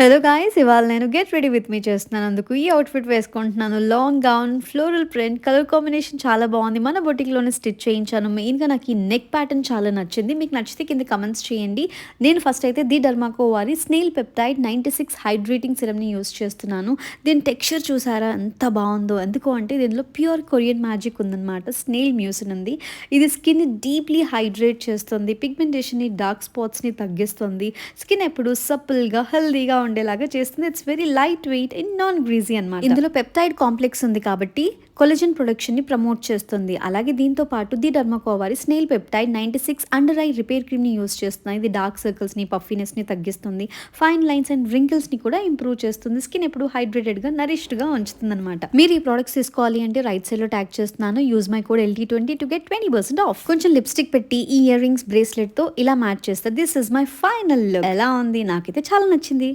Hello guys! ఇవాళ నేను get ready with me చేస్తున్నందుకు ఈ అవుట్‌ఫిట్ వేసుకుంటున్నాను. Long gown, floral print, colour combination చాలా బావుంది. మన బొటిక్‌లోనే స్టిచ్ చేయించాను. మెయిన్‌గా నాకు ఈ నెక్ ప్యాటర్న్ చాలా నచ్చింది. మీకు నచ్చితే కింద కమెంట్స్ చేయండి. నేను ఫస్ట్ అయితే ది డర్మాకో వారి స్నేల్ పెప్టైడ్ 96 హైడ్రేటింగ్ సిరమ్‌ని యూజ్ చేస్తున్నాను. దీని టెక్స్చర్ చూసారా ఎంత బావుందో! ఎందుకు అంటే దీనిలో ప్యూర్ కొరియన్ మ్యాజిక్ ఉందనమాట. స్నేల్ మ్యూసిన్ ఉంది. ఇది స్కిన్‌ని డీప్‌లీ హైడ్రేట్ చేస్తుంది. పిగ్మెంటేషన్‌ని, డార్క్ స్పాట్స్‌ని తగ్గిస్తుంది. స్కిన్ ఎప్పుడు సప్పుల్‌గా, హెల్తీగా ఉండేలాగా చేస్తుంది. It's very light weight and non greasy అనమాట. ఇందులో పెప్టైడ్ కాంప్లెక్స్ ఉంది కాబట్టి కొలెజన్ ప్రొడక్షన్‌ని ప్రమోట్ చేస్తుంది. అలాగే దీంతో పాటు ది డర్మాకో వారి snail peptide 96 under eye repair క్రీమ్‌ని యూజ్ చేస్తున్నాను. ఇది డార్క్ సర్కిల్స్‌ని, పఫీనెస్‌ని తగ్గిస్తుంది. ఫైన్ లైన్స్ అండ్ రింకిల్స్‌ని కూడా ఇంప్రూవ్ చేస్తుంది. స్కిన్ ఎప్పుడు హైడ్రేటెడ్‌గా, నరిష్డ్‌గా ఉంచుతుందనమాట. మీరు ఈ ప్రొడక్ట్స్ తీసుకోవాలి అంటే రైట్ సైడ్‌లో ట్యాగ్ చేస్తున్నాను. Use my code LT20 to get 20% of. కొంచెం లిప్‌స్టిక్ పెట్టి ఈ ఇయర్ రింగ్స్, బ్రేస్లెట్‌తో ఇలా మ్యాచ్ చేస్తే this is my final look. ఎలా ఉంది? నాకైతే చాలా నచ్చింది.